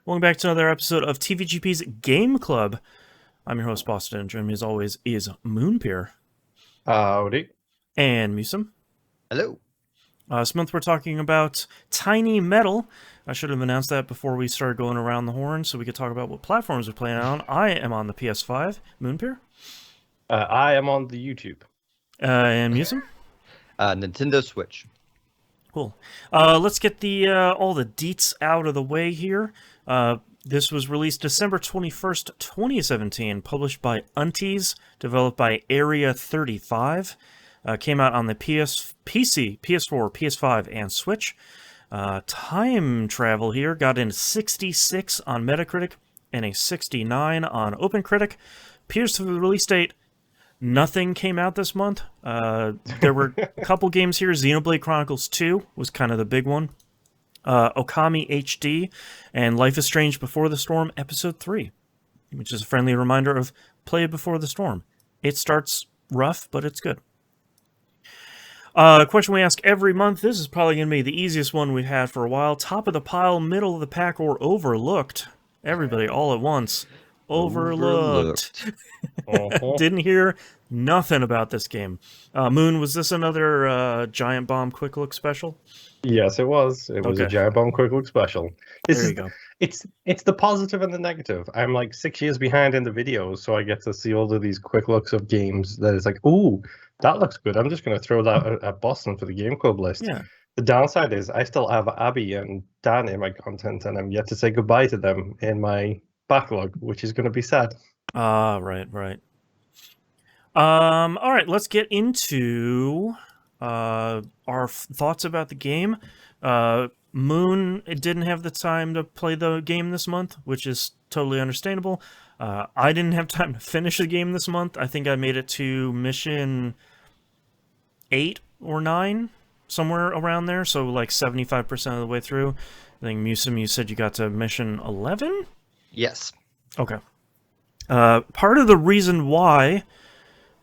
Welcome back to another episode of TVGP's Game Club. I'm your host, Boston, and joining me as always is Moonpeer Howdy. and Musum. Hello. This month we're talking about Tiny Metal. I should have announced that before we started going around the horn so we could talk about what platforms we're playing on. I am on the PS5. Moonpeer? I am on the YouTube. And Musum? Nintendo Switch. Cool. Let's get the all the deets out of the way here. This was released December 21st, 2017, published by Unties, developed by Area 35. Came out on the PC, PS4, PS5, and Switch. Time travel here got in 66 on Metacritic and a 69 on OpenCritic. Appears to the release date. Nothing came out this month. There were a couple games here. Xenoblade Chronicles 2 was kind of the big one. Okami HD and Life is Strange Before the Storm Episode 3, which is a friendly reminder of Play Before the Storm. It starts rough, but it's good. Question we ask every month. This is probably going to be the easiest one we've had for a while. Top of the pile, middle of the pack, or overlooked? Everybody all at once. Overlooked. Didn't hear nothing about this game. Moon, was this another Giant Bomb Quick Look special? Yes, it was. It was a Giant Bomb Quick Look special. There you go. It's the positive and the negative. I'm like 6 years behind in the videos, so I get to see all of these quick looks of games that is like, ooh, that looks good. I'm just going to throw that at Boston for the Game Club list. Yeah. The downside is I still have Abby and Dan in my content, and I'm yet to say goodbye to them in my backlog, which is going to be sad. Right. All right, let's get into our thoughts about the game. Moon didn't have the time to play the game this month, which is totally understandable. I didn't have time to finish the game this month. I think I made it to mission 8 or 9, somewhere around there, so like 75% of the way through. I think Musum, you said you got to mission 11? Yes. Okay. Part of the reason why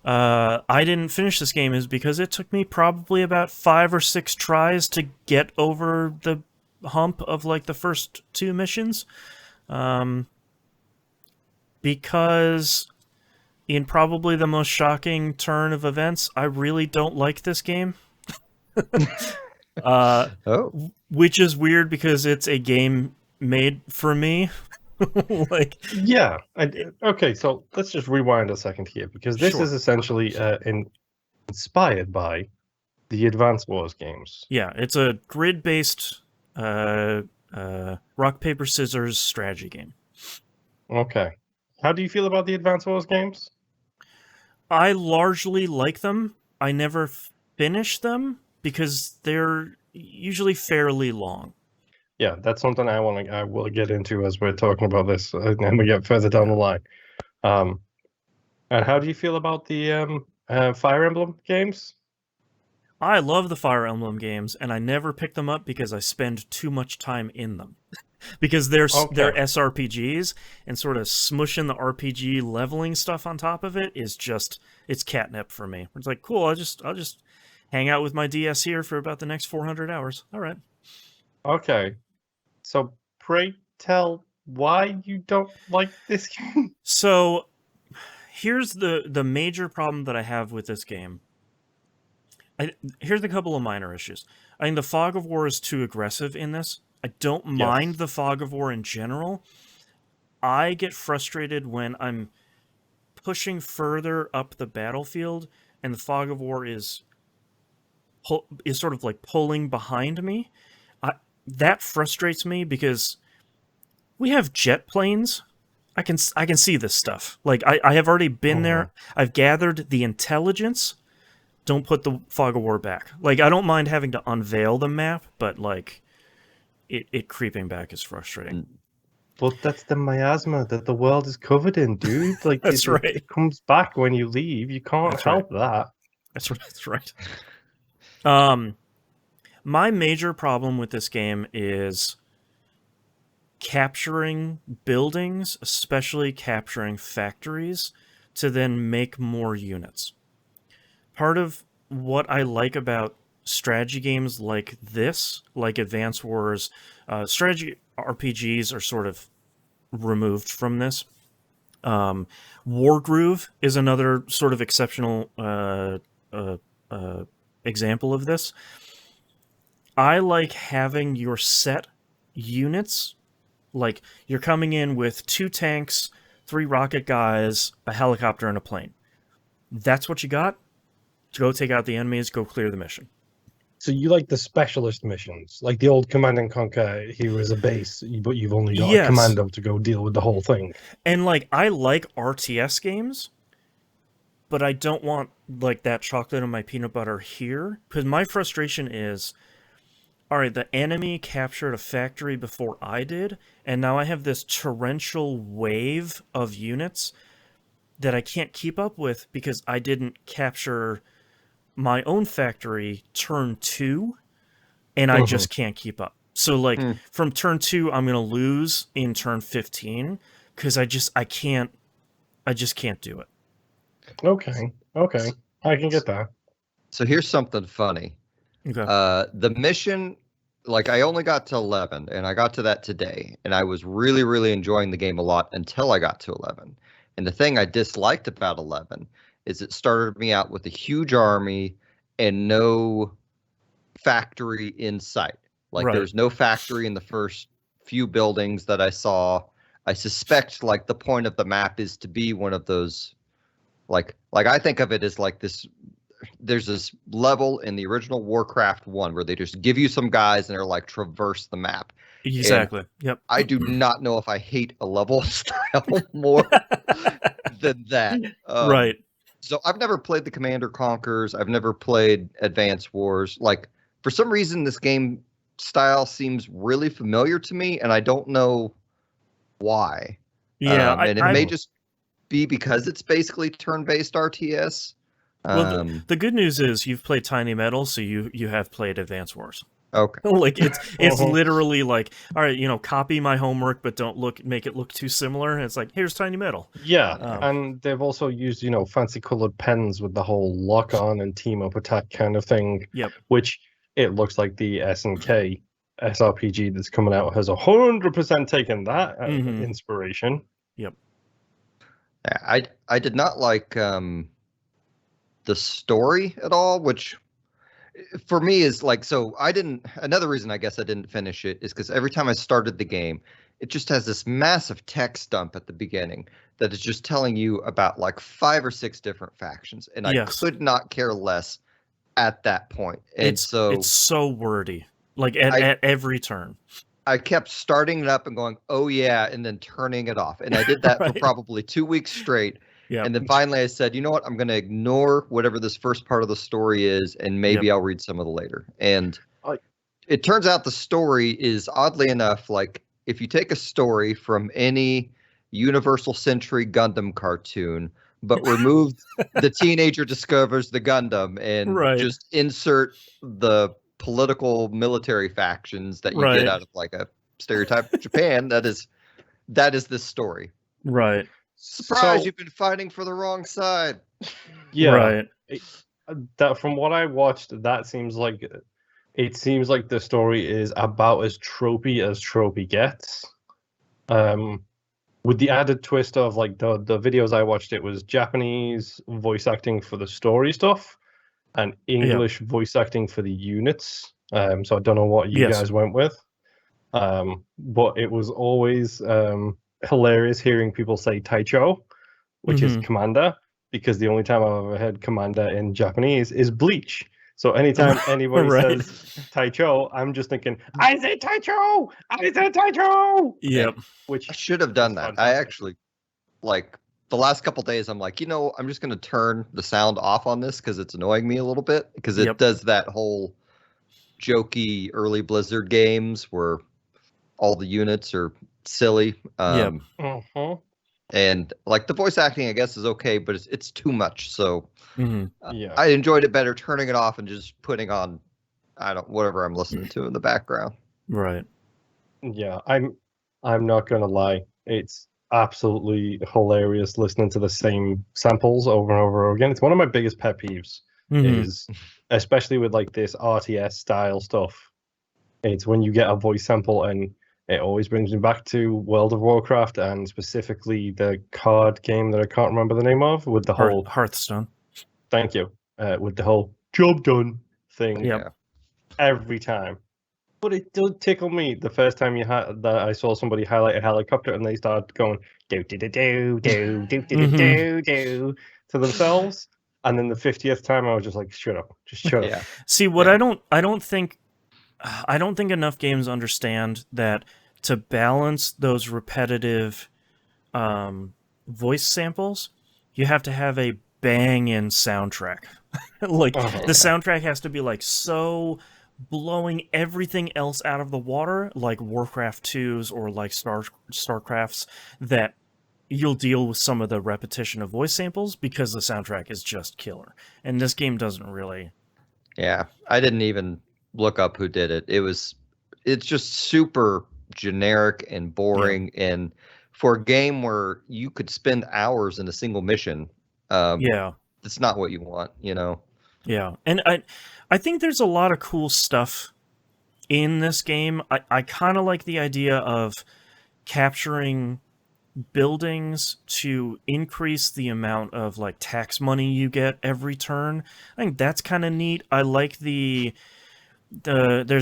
I didn't finish this game is because it took me probably about 5 or 6 tries to get over the hump of like the first 2 missions. Because in probably the most shocking turn of events, I really don't like this game. Which is weird because it's a game made for me. Okay, so let's just rewind a second here, because this is essentially inspired by the Advance Wars games. Yeah, it's a grid-based rock, paper, scissors strategy game. Okay. How do you feel about the Advance Wars games? I largely like them. I never finish them because they're usually fairly long. Yeah, that's something I will get into as we're talking about this and we get further down the line. And how do you feel about the Fire Emblem games? I love the Fire Emblem games, and I never pick them up because I spend too much time in them. Because they're SRPGs, and sort of smushing the RPG leveling stuff on top of it is just, it's catnip for me. It's like, cool, I'll just hang out with my DS here for about the next 400 hours. All right. Okay. So pray tell why you don't like this game. So here's the major problem that I have with this game. Here's a couple of minor issues. I think the Fog of War is too aggressive in this. I don't mind the Fog of War in general. I get frustrated when I'm pushing further up the battlefield and the Fog of War is sort of like pulling behind me. That frustrates me because we have jet planes. I can see this stuff. Like I have already been there. I've gathered the intelligence. Don't put the Fog of War back. Like, I don't mind having to unveil the map, but like it creeping back is frustrating. But that's the miasma that the world is covered in, dude. Like That's right. It comes back when you leave. You can't help that. That's right. My major problem with this game is capturing buildings, especially capturing factories, to then make more units. Part of what I like about strategy games like this, like Advance Wars, strategy RPGs are sort of removed from this. Wargroove is another sort of exceptional example of this. I like having your set units, like you're coming in with 2 tanks, 3 rocket guys, a helicopter, and a plane. That's what you got. Go take out the enemies, go clear the mission. So you like the specialist missions, like the old Command and Conquer. Here is a base, but you've only got a commando to go deal with the whole thing. And like, I like RTS games, but I don't want like that chocolate and my peanut butter here, because my frustration is, all right, the enemy captured a factory before I did, and now I have this torrential wave of units that I can't keep up with because I didn't capture my own factory turn 2, and I just can't keep up. So like from turn 2, I'm gonna lose in turn 15 because I just can't do it. Okay, I can get that. So here's something funny. Okay. The mission, like I only got to 11, and I got to that today, and I was really, really enjoying the game a lot until I got to 11. And the thing I disliked about 11 is it started me out with a huge army and no factory in sight. Like there's no factory in the first few buildings that I saw. I suspect like the point of the map is to be one of those, like I think of it as like this. There's this level in the original Warcraft 1 where they just give you some guys and they're like traverse the map. Exactly. And yep. I do not know if I hate a level style more than that. Right. So I've never played the Command & Conquers. I've never played Advance Wars. Like for some reason, this game style seems really familiar to me, and I don't know why. Yeah, and it may just be because it's basically turn-based RTS. Well, the good news is you've played Tiny Metal, so you have played Advance Wars. Okay. Like it's literally like, all right, copy my homework, but don't make it look too similar. And it's like, here's Tiny Metal. Yeah, and they've also used fancy colored pens with the whole lock on and team up attack kind of thing. Yep. Which it looks like the SNK SRPG that's coming out has 100% taken that inspiration. Yep. Yeah, I did not like the story at all, which for me is like, so another reason I guess I didn't finish it is because every time I started the game, it just has this massive text dump at the beginning that is just telling you about like 5 or 6 different factions. And I could not care less at that point. And it's so wordy, like at every turn. I kept starting it up and going, oh yeah, and then turning it off. And I did that for probably 2 weeks straight. Yep. And then finally I said, you know what? I'm going to ignore whatever this first part of the story is, and maybe I'll read some of the later. And it turns out the story is, oddly enough, like if you take a story from any Universal Century Gundam cartoon, but remove the teenager discovers the Gundam and just insert the political military factions that you get out of like a stereotype of Japan, that is this story. Right. Surprise, you've been fighting for the wrong side. Yeah. Right. That from what I watched, it seems like the story is about as tropey gets. With the added twist of like the videos I watched, it was Japanese voice acting for the story stuff and English voice acting for the units. So I don't know what you guys went with. But it was always hilarious hearing people say Taicho, which is commander, because the only time I've ever heard commander in Japanese is Bleach. So anytime anybody says Taicho, I'm just thinking, I say Taicho! I say Taicho! Yep. Which I should have done that. I actually, like, the last couple days, I'm like, I'm just going to turn the sound off on this because it's annoying me a little bit, because it does that whole jokey early Blizzard games where all the units are silly. And like the voice acting, I guess, is okay, but it's too much. So I enjoyed it better turning it off and just putting on, whatever I'm listening to in the background. Right. Yeah, I'm not gonna lie. It's absolutely hilarious listening to the same samples over and over again. It's one of my biggest pet peeves. is, especially with like this RTS style stuff, it's when you get a voice sample, and it always brings me back to World of Warcraft, and specifically the card game that I can't remember the name of, with the whole Hearthstone. Thank you. With the whole job done thing. Yep. Every time. But it did tickle me the first time that I saw somebody highlight a helicopter and they started going do do do do do do do do do to themselves. And then the 50th time I was just like, shut up. Just shut up. See, what I don't think enough games understand that to balance those repetitive voice samples, you have to have a bang-in soundtrack. Like, the soundtrack has to be, like, so blowing everything else out of the water, like Warcraft 2's or like StarCraft's, that you'll deal with some of the repetition of voice samples because the soundtrack is just killer. And this game doesn't really... Yeah, I didn't even look up who did it. It's just super generic and boring, and for a game where you could spend hours in a single mission, it's not what you want, you know? Yeah, and I think there's a lot of cool stuff in this game. I kind of like the idea of capturing buildings to increase the amount of like tax money you get every turn. I think that's kind of neat. I like there's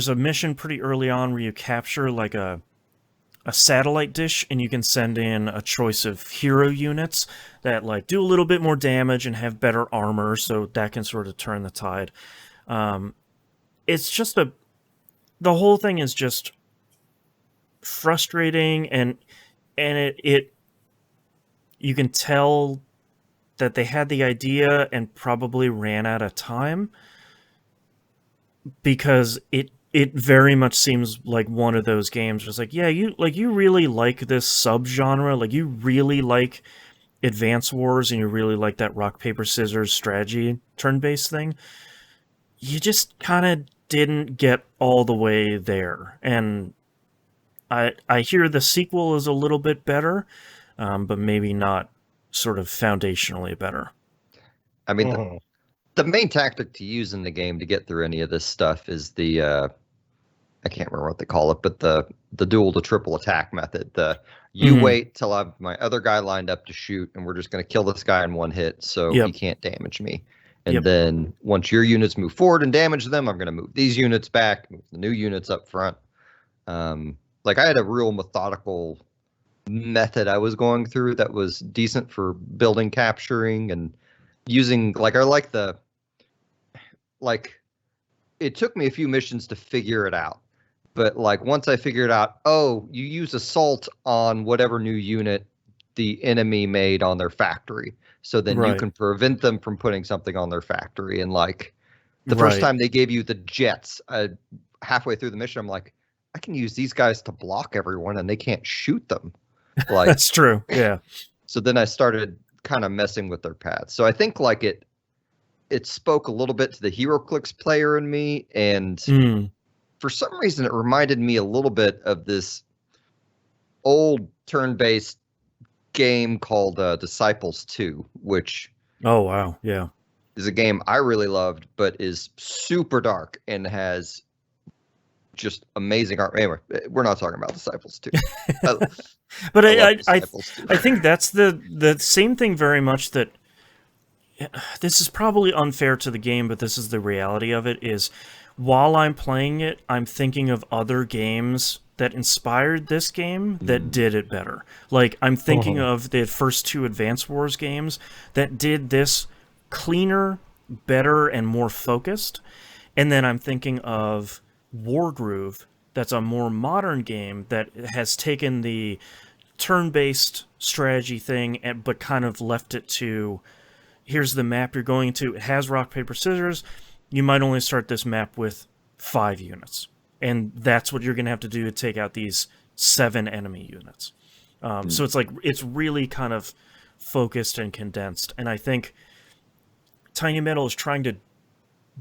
a mission pretty early on where you capture like a satellite dish, and you can send in a choice of hero units that like do a little bit more damage and have better armor, so that can sort of turn the tide. It's just the whole thing is just frustrating, and it you can tell that they had the idea and probably ran out of time, because it very much seems like one of those games where it's like, yeah, you really like this subgenre, like you really like Advance Wars, and you really like that rock paper scissors strategy turn-based thing. You just kind of didn't get all the way there, and I hear the sequel is a little bit better, but maybe not sort of foundationally better. I mean, the main tactic to use in the game to get through any of this stuff is the I can't remember what they call it, but the dual to triple attack method. You wait till I have my other guy lined up to shoot, and we're just going to kill this guy in one hit, so he can't damage me. And then once your units move forward and damage them, I'm going to move these units back, move the new units up front. Like, I had a real methodical method I was going through that was decent for building, capturing, and using. Like, I it took me a few missions to figure it out. But like once I figured out, you use assault on whatever new unit the enemy made on their factory. So then you can prevent them from putting something on their factory. And like the first time they gave you the jets, halfway through the mission, I'm like, I can use these guys to block everyone and they can't shoot them. Like that's true. Yeah. So then I started kind of messing with their paths. So I think like it spoke a little bit to the HeroClix player in me, and for some reason, it reminded me a little bit of this old turn-based game called Disciples 2, which is a game I really loved, but is super dark and has just amazing art. Anyway, we're not talking about Disciples 2. But I think that's the same thing very much that. This is probably unfair to the game, but this is the reality of it, is while I'm playing it, I'm thinking of other games that inspired this game that did it better. Like, I'm thinking of the first two Advance Wars games that did this cleaner, better, and more focused. And then I'm thinking of Wargroove, that's a more modern game that has taken the turn-based strategy thing, but kind of left it to... Here's the map you're going to. It has rock, paper, scissors. You might only start this map with 5 units. And that's what you're going to have to do to take out these 7 enemy units. So it's like, it's really kind of focused and condensed. And I think Tiny Metal is trying to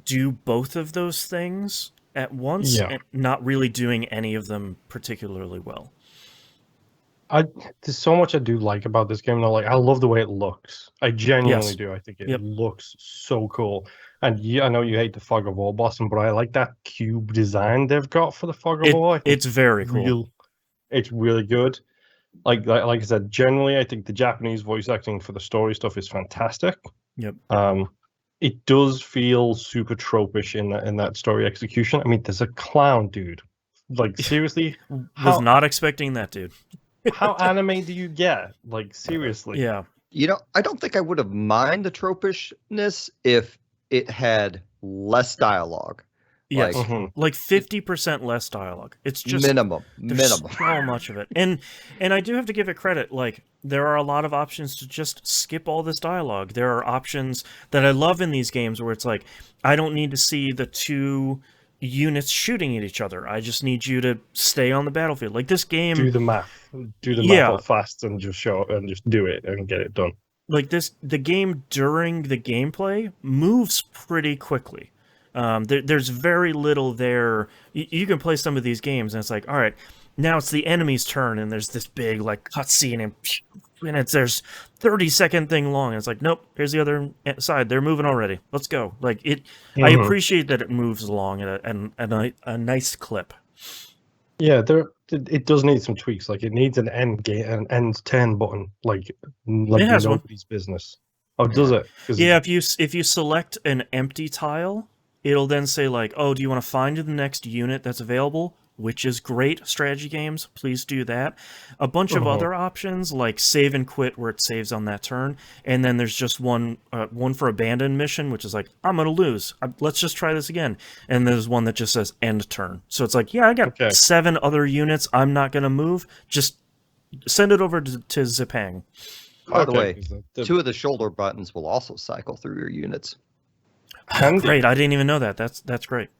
do both of those things at once, and not really doing any of them particularly well. There's so much I do like about this game. Though, like I love the way it looks. I genuinely do. I think it looks so cool. And I know you hate the Fog of War boss, but I like that cube design they've got for the Fog of War. It's very cool. It's really good. Like I said, generally, I think the Japanese voice acting for the story stuff is fantastic. Yep. It does feel super tropish in that story execution. I mean, there's a clown, dude. Like seriously, was not expecting that, dude. How anime do you get? Like seriously? Yeah. I don't think I would have mind the tropishness if it had less dialogue. Yes, like 50% less dialogue. It's just minimum. So much of it, and I do have to give it credit. Like there are a lot of options to just skip all this dialogue. There are options that I love in these games where it's like I don't need to see the two units shooting at each other. I just need you to stay on the battlefield. Like this game, do the math fast and just show up and just do it and get it done. Like the game during the gameplay moves pretty quickly. There's very little there. You can play some of these games, and it's like, all right, now it's the enemy's turn, and there's this big like cutscene, and there's 30-second thing long. And it's like, nope, here's the other side. They're moving already. Let's go. Like it, I appreciate that it moves along at a nice clip. Yeah, it does need some tweaks. Like it needs an end turn button, like nobody's business. Oh, does it? Yeah, if you select an empty tile, it'll then say like, oh, do you want to find the next unit that's available? Which is great. Strategy games, please do that. A bunch of other options like save and quit, where it saves on that turn, and then there's just one for abandoned mission, which is like, I'm gonna lose. Let's just try this again. And there's one that just says end turn. So it's like, yeah, I got 7 other units. I'm not gonna move. Just send it over to Zipang. By the way, 2 of the shoulder buttons will also cycle through your units. Great, I didn't even know that. That's great.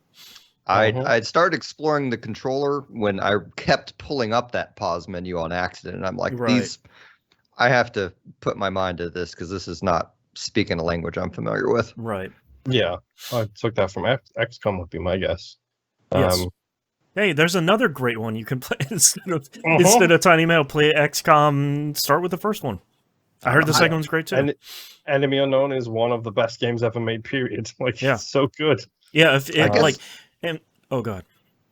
I'd started exploring the controller when I kept pulling up that pause menu on accident, and I'm like, I have to put my mind to this because this is not speaking a language I'm familiar with. Right. Yeah, I took that from XCOM would be my guess. Yes. Hey, there's another great one you can play instead of Tiny Metal. Play XCOM. Start with the first one. I heard the second one's great too. And Enemy Unknown is one of the best games ever made. Period. Like, it's so good. Yeah, oh god.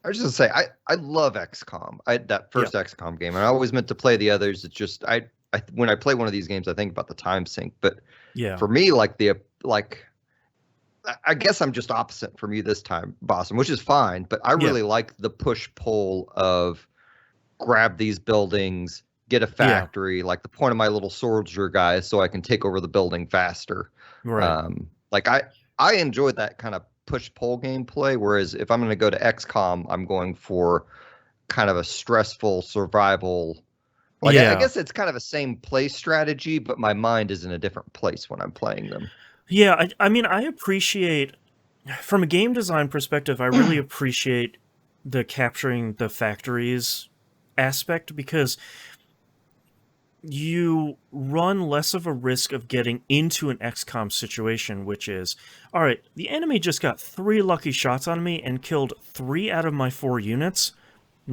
I was just gonna say I love XCOM. That first XCOM game, and I always meant to play the others. It's just when I play one of these games, I think about the time sink. But for me, I guess I'm just opposite from you this time, Boston, which is fine. But I really like the push pull of grab these buildings, get a factory, like the point of my little soldier guys, so I can take over the building faster. Right. Like I enjoyed that kind of push-pull gameplay, whereas if I'm going to go to XCOM, I'm going for kind of a stressful survival. Like I guess it's kind of a same play strategy, but my mind is in a different place when I'm playing them. Yeah, I mean, I appreciate, from a game design perspective, I really appreciate the capturing the factories aspect, because you run less of a risk of getting into an XCOM situation, which is, all right, the enemy just got 3 lucky shots on me and killed 3 out of my 4 units.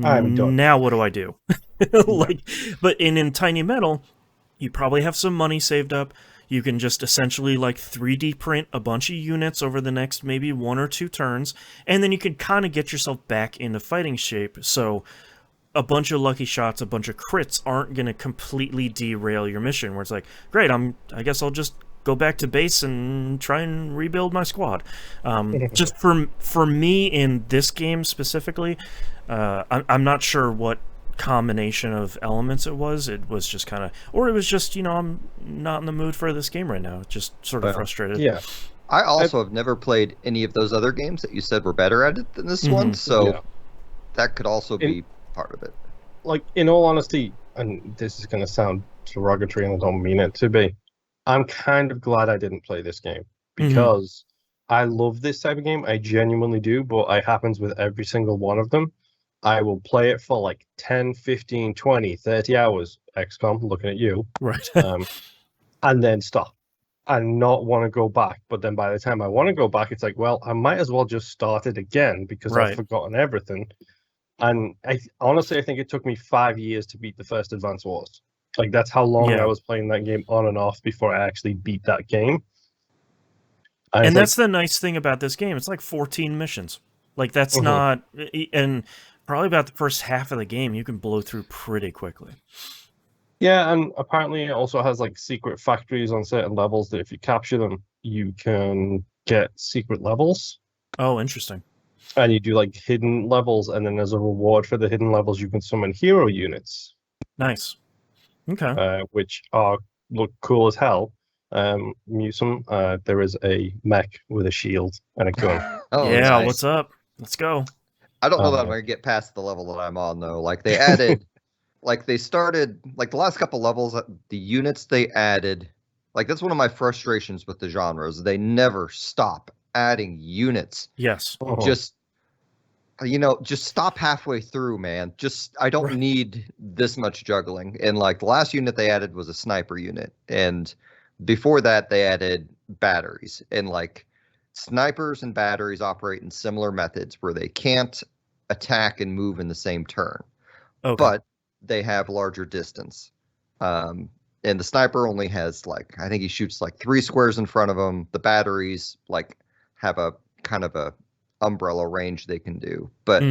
I'm done. Now what do I do? But in Tiny Metal, you probably have some money saved up. You can just essentially like 3D print a bunch of units over the next maybe 1 or 2 turns, and then you can kind of get yourself back into fighting shape. So a bunch of lucky shots, a bunch of crits aren't going to completely derail your mission, where it's like, great, I guess I'll just go back to base and try and rebuild my squad. Just for me in this game specifically, I'm not sure what combination of elements it was. It was just kind of, or it was just, I'm not in the mood for this game right now. Just sort of frustrated. Yeah. I also have never played any of those other games that you said were better at it than this one, so that could also be part of it. Like, in all honesty, and this is going to sound derogatory and I don't mean it to be, I'm kind of glad I didn't play this game, because I love this type of game. I genuinely do, but it happens with every single one of them. I will play it for like 10, 15, 20, 30 hours, XCOM, looking at you. Right. And then stop and not want to go back. But then by the time I want to go back, it's like, well, I might as well just start it again because I've forgotten everything. And honestly, I think it took me 5 years to beat the first Advance Wars. Like, that's how long I was playing that game on and off before I actually beat that game. And that's the nice thing about this game. It's like 14 missions. Like, that's not... And probably about the first half of the game, you can blow through pretty quickly. Yeah, and apparently it also has, like, secret factories on certain levels that if you capture them, you can get secret levels. Oh, interesting. And you do, like, hidden levels, and then as a reward for the hidden levels, you can summon hero units. Nice. Okay. Which look cool as hell. Museum, there is a mech with a shield and a gun. Yeah, nice. What's up? Let's go. I don't know that I'm going to get past the level that I'm on, though. Like, they added... like, they started... Like, the last couple levels, the units they added... Like, that's one of my frustrations with the genres. They never stop adding units. Yes. Just... just stop halfway through, man. I don't need this much juggling. And, like, the last unit they added was a sniper unit. And before that, they added batteries. And, like, snipers and batteries operate in similar methods where they can't attack and move in the same turn. Okay. But they have larger distance. And the sniper only has, like, I think he shoots, like, 3 squares in front of him. The batteries, like, have a kind of a umbrella range they can do, but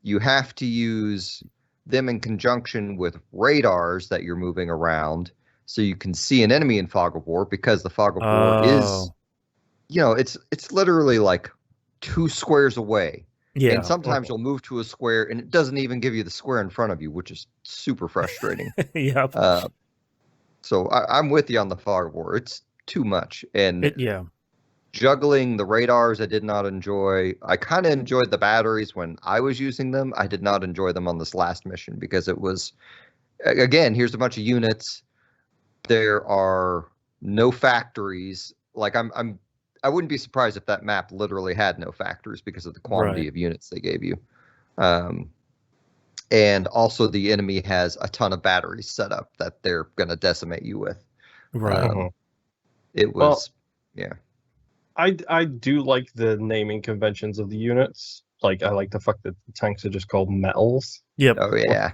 you have to use them in conjunction with radars that you're moving around so you can see an enemy in Fog of War, because the Fog of War is, it's literally like 2 squares away. Yeah. And sometimes you'll move to a square and it doesn't even give you the square in front of you, which is super frustrating. Yep. So I'm with you on the Fog of War. It's too much. And juggling the radars, I did not enjoy. I kind of enjoyed the batteries when I was using them. I did not enjoy them on this last mission because it was, again, here's a bunch of units. There are no factories. Like I wouldn't be surprised if that map literally had no factories because of the quantity of units they gave you. And also the enemy has a ton of batteries set up that they're going to decimate you with. Right. It was, I do like the naming conventions of the units. Like, I like the fact that the tanks are just called metals. Yep. Oh, yeah.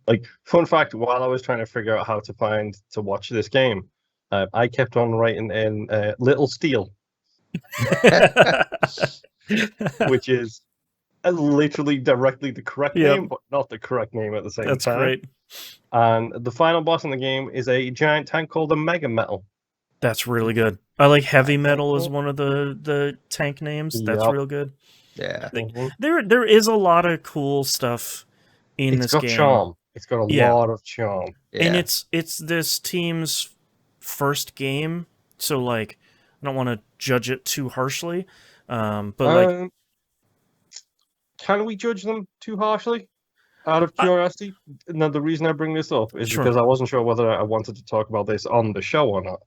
Like, fun fact, while I was trying to figure out how to watch this game, I kept on writing in Little Steel. Which is literally directly the correct name, but not the correct name at the same time. That's great. And the final boss in the game is a giant tank called a Mega Metal. That's really good. I like Heavy Metal as one of the tank names. That's real good. Yeah. There is a lot of cool stuff in this game. It's got charm. It's got a lot of charm. Yeah. And it's this team's first game, so like I don't want to judge it too harshly. But like, can we judge them too harshly? Out of curiosity? Now, the reason I bring this up is because I wasn't sure whether I wanted to talk about this on the show or not.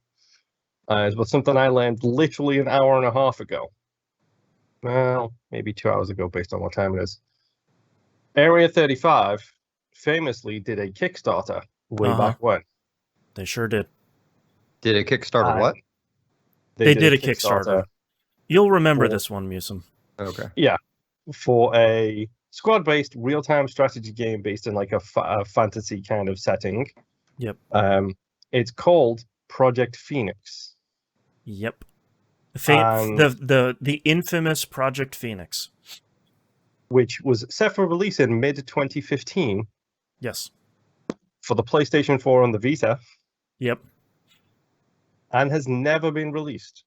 But something I learned literally an hour and a half ago. Well, maybe 2 hours ago, based on what time it is. Area 35 famously did a Kickstarter way back when. They sure did. Did a Kickstarter what? They did a Kickstarter. You'll remember this one, Musim. Okay. Yeah. For a squad-based real-time strategy game based in like a fantasy kind of setting. Yep. It's called Project Phoenix. Yep. The infamous Project Phoenix. Which was set for release in mid-2015. Yes. For the PlayStation 4 and the Vita. Yep. And has never been released.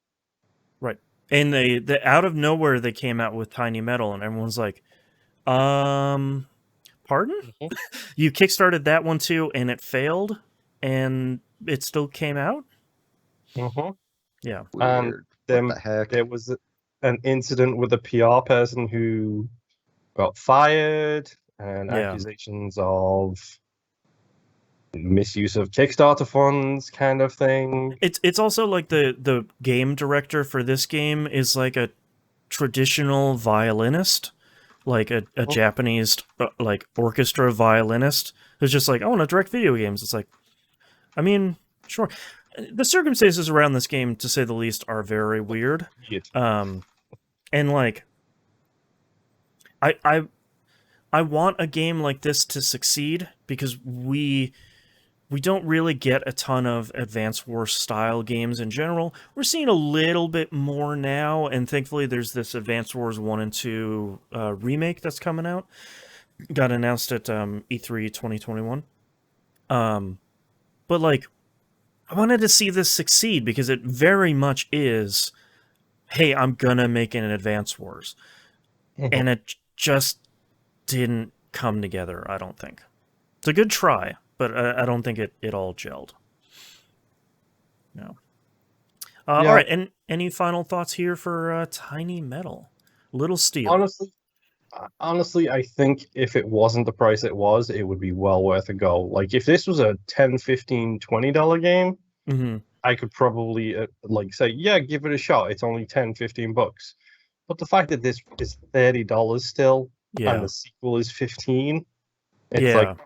Right. And they out of nowhere they came out with Tiny Metal and everyone's like, pardon? Mm-hmm. You kickstarted that one too and it failed and it still came out? Mm-hmm. Yeah. Weird. What the heck? There was an incident with a PR person who got fired and accusations of misuse of Kickstarter funds kind of thing. It's also like the game director for this game is like a traditional violinist, like a Japanese like orchestra violinist who's just like, I want to direct video games. It's like, I mean, sure. The circumstances around this game, to say the least, are very weird. Yes. And like, I I want a game like this to succeed because we don't really get a ton of Advance Wars style games in general. We're seeing a little bit more now, and thankfully there's this Advance Wars 1 and 2 remake that's coming out. Got announced at E3 2021. But like, I wanted to see this succeed because it very much is, hey, I'm gonna make an Advance Wars. And it just didn't come together, I don't think. It's a good try, but I don't think it all gelled. No. All right, and any final thoughts here for Tiny Metal? Little Steel. Honestly, I think if it wasn't the price it was, it would be well worth a go. Like, if this was a $10, $15, $20 game, I could probably say, yeah, give it a shot. It's only $10, $15. But the fact that this is $30 still, and the sequel is $15, it's like,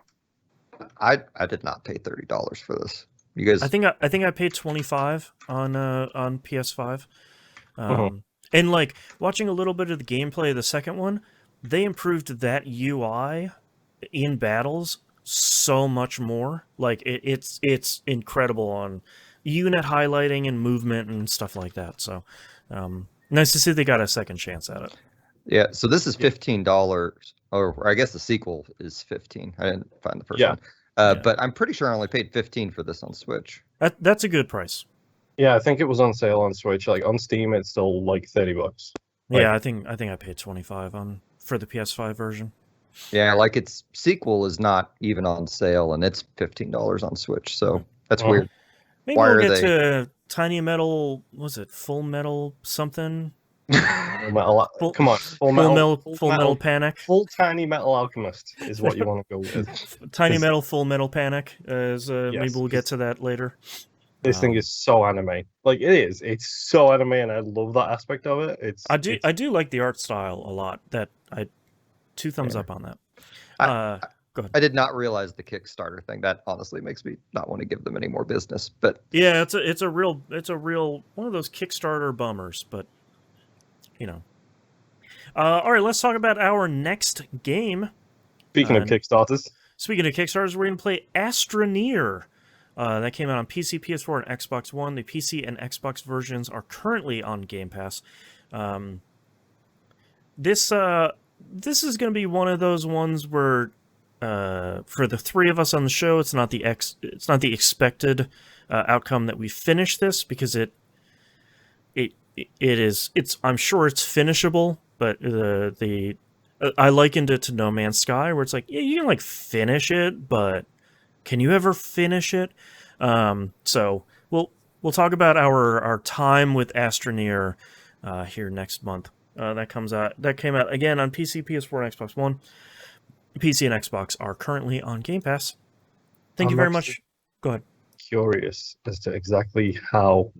I did not pay $30 for this. You guys, I think I paid $25 on PS5. And like watching a little bit of the gameplay of the second one, they improved that UI in battles so much more. Like it's incredible on unit highlighting and movement and stuff like that. So nice to see they got a second chance at it. Yeah, so this is $15, or I guess the sequel is $15. I didn't find the first one. But I'm pretty sure I only paid $15 for this on Switch. That's a good price. Yeah, I think it was on sale on Switch. Like on Steam, it's still like $30. Like, yeah, I think I paid $25 for the PS5 version. Yeah, like its sequel is not even on sale, and it's $15 on Switch. So that's weird. Maybe we'll get to Tiny Metal. Was it Full Metal something? Come on, Full Metal Panic. Full Tiny Metal Alchemist is what you want to go with. Tiny Metal Full Metal Panic. Maybe we'll get to that later. This thing is so anime. Like it is. It's so anime, and I love that aspect of it. I do like the art style a lot. That I 2 thumbs up on that. Go ahead. I did not realize the Kickstarter thing. That honestly makes me not want to give them any more business. But yeah, it's a real one of those Kickstarter bummers. But you know. All right, let's talk about our next game. Speaking of Kickstarters, we're going to play Astroneer. That came out on PC, PS4, and Xbox One. The PC and Xbox versions are currently on Game Pass. This is going to be one of those ones where, for the 3 of us on the show, it's not the expected outcome that we finish this, because I'm sure it's finishable, but I likened it to No Man's Sky, where it's like, yeah, you can like finish it, but can you ever finish it? So we'll talk about our time with Astroneer here next month. That came out again on PC, PS4, and Xbox One. PC and Xbox are currently on Game Pass. Thank you very much. Go ahead. Curious as to exactly how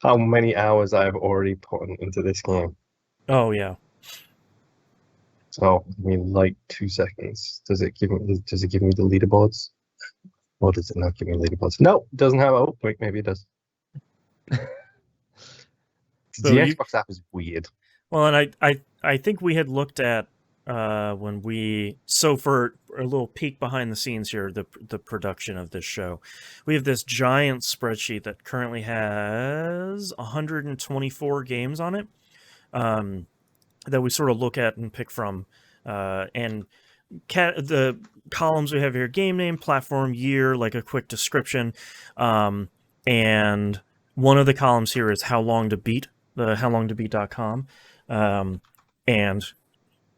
many hours I've already put into this game. Oh yeah. So I mean, like 2 seconds. Does it give me the leaderboards? Or does it not give me leaderboards? No, it doesn't have. Oh wait, maybe it does. So the Xbox app is weird. Well, and I think we had looked at for a little peek behind the scenes here, the production of this show, we have this giant spreadsheet that currently has 124 games on it, that we sort of look at and pick from, and the columns we have here: game name, platform, year, like a quick description, and one of the columns here is how long to beat, the howlongtobeat.com, and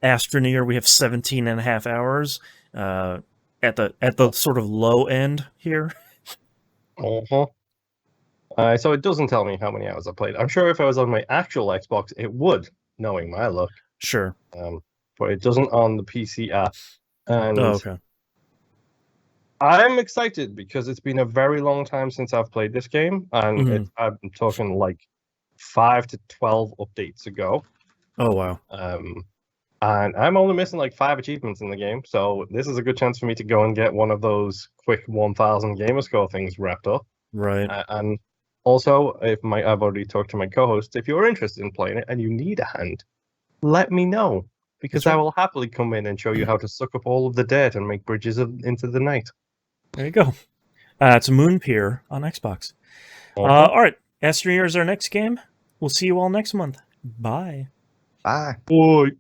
Astroneer, we have 17 and a half hours at the sort of low end here. So it doesn't tell me how many hours I played. I'm sure if I was on my actual Xbox, it would, knowing my luck. Sure. But it doesn't on the PC app. And okay. I'm excited because it's been a very long time since I've played this game, and I'm talking like 5 to 12 updates ago. Oh wow. And I'm only missing like 5 achievements in the game, so this is a good chance for me to go and get one of those quick 1,000 gamerscore things wrapped up. Right. And also, I've already talked to my co-host. If you're interested in playing it and you need a hand, let me know. Because I will happily come in and show you how to suck up all of the dead and make bridges into the night. There you go. It's Moon Pier on Xbox. All right. Astroneer is our next game. We'll see you all next month. Bye. Bye. Bye.